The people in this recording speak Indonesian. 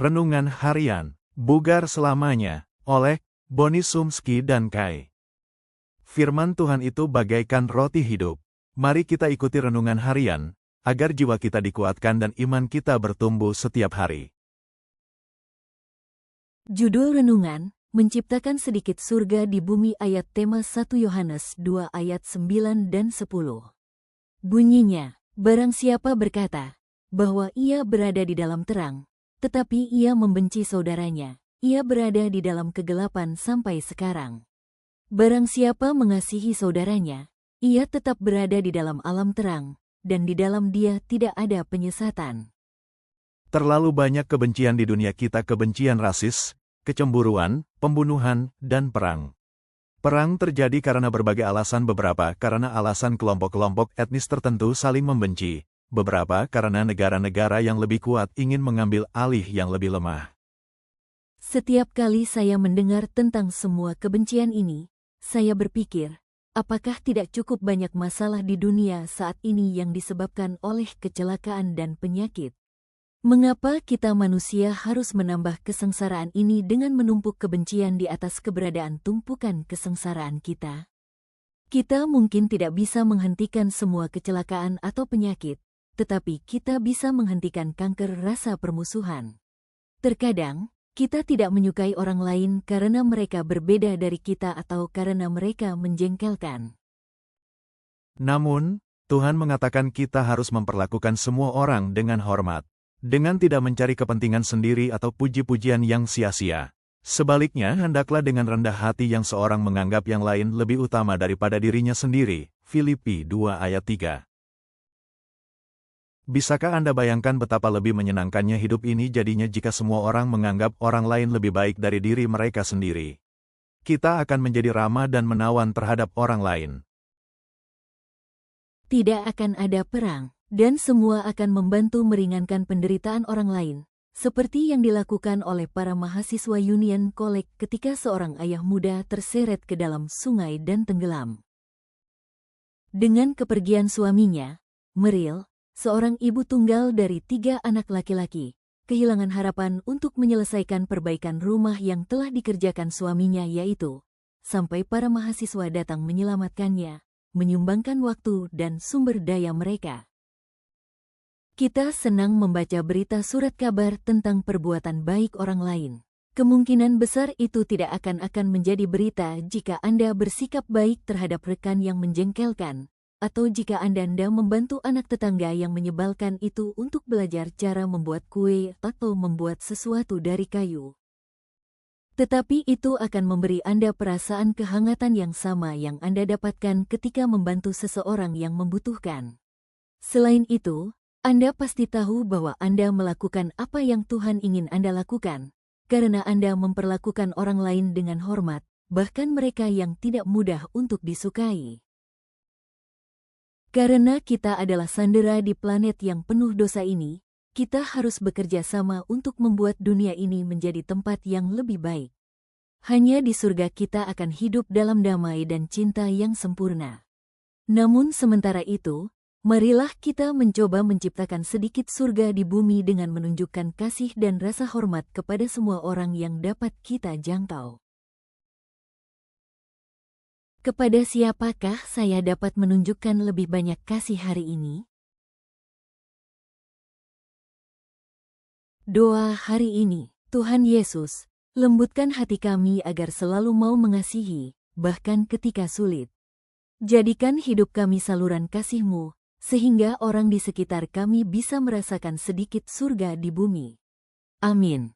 Renungan Harian, Bugar Selamanya, oleh Boni Sumski dan Kai. Firman Tuhan itu bagaikan roti hidup. Mari kita ikuti renungan harian, agar jiwa kita dikuatkan dan iman kita bertumbuh setiap hari. Judul renungan, Menciptakan Sedikit Surga di Bumi ayat tema 1 Yohanes 2 ayat 9 dan 10. Bunyinya, barang siapa berkata, bahwa ia berada di dalam terang, tetapi ia membenci saudaranya, ia berada di dalam kegelapan sampai sekarang. Barang siapa mengasihi saudaranya, ia tetap berada di dalam alam terang, dan di dalam dia tidak ada penyesatan. Terlalu banyak kebencian di dunia kita, kebencian rasis, kecemburuan, pembunuhan, dan perang. Perang terjadi karena berbagai alasan, beberapa karena alasan kelompok-kelompok etnis tertentu saling membenci, beberapa karena negara-negara yang lebih kuat ingin mengambil alih yang lebih lemah. Setiap kali saya mendengar tentang semua kebencian ini, saya berpikir, apakah tidak cukup banyak masalah di dunia saat ini yang disebabkan oleh kecelakaan dan penyakit? Mengapa kita manusia harus menambah kesengsaraan ini dengan menumpuk kebencian di atas keberadaan tumpukan kesengsaraan kita? Kita mungkin tidak bisa menghentikan semua kecelakaan atau penyakit, tetapi kita bisa menghentikan kanker rasa permusuhan. Terkadang, kita tidak menyukai orang lain karena mereka berbeda dari kita atau karena mereka menjengkelkan. Namun, Tuhan mengatakan kita harus memperlakukan semua orang dengan hormat, dengan tidak mencari kepentingan sendiri atau puji-pujian yang sia-sia. Sebaliknya, hendaklah dengan rendah hati yang seorang menganggap yang lain lebih utama daripada dirinya sendiri. Filipi 2 ayat 3. Bisakah Anda bayangkan betapa lebih menyenangkannya hidup ini jadinya jika semua orang menganggap orang lain lebih baik dari diri mereka sendiri? Kita akan menjadi ramah dan menawan terhadap orang lain. Tidak akan ada perang, dan semua akan membantu meringankan penderitaan orang lain, seperti yang dilakukan oleh para mahasiswa Union College ketika seorang ayah muda terseret ke dalam sungai dan tenggelam. Dengan kepergian suaminya, Meril, seorang ibu tunggal dari 3 anak laki-laki, kehilangan harapan untuk menyelesaikan perbaikan rumah yang telah dikerjakan suaminya, yaitu sampai para mahasiswa datang menyelamatkannya, menyumbangkan waktu dan sumber daya mereka. Kita senang membaca berita surat kabar tentang perbuatan baik orang lain. Kemungkinan besar itu tidak akan menjadi berita jika Anda bersikap baik terhadap rekan yang menjengkelkan, atau jika Anda membantu anak tetangga yang menyebalkan itu untuk belajar cara membuat kue atau membuat sesuatu dari kayu. Tetapi itu akan memberi Anda perasaan kehangatan yang sama yang Anda dapatkan ketika membantu seseorang yang membutuhkan. Selain itu, Anda pasti tahu bahwa Anda melakukan apa yang Tuhan ingin Anda lakukan, karena Anda memperlakukan orang lain dengan hormat, bahkan mereka yang tidak mudah untuk disukai. Karena kita adalah sandera di planet yang penuh dosa ini, kita harus bekerja sama untuk membuat dunia ini menjadi tempat yang lebih baik. Hanya di surga kita akan hidup dalam damai dan cinta yang sempurna. Namun sementara itu, marilah kita mencoba menciptakan sedikit surga di bumi dengan menunjukkan kasih dan rasa hormat kepada semua orang yang dapat kita jangkau. Kepada siapakah saya dapat menunjukkan lebih banyak kasih hari ini? Doa hari ini, Tuhan Yesus, lembutkan hati kami agar selalu mau mengasihi, bahkan ketika sulit. Jadikan hidup kami saluran kasih-Mu, sehingga orang di sekitar kami bisa merasakan sedikit surga di bumi. Amin.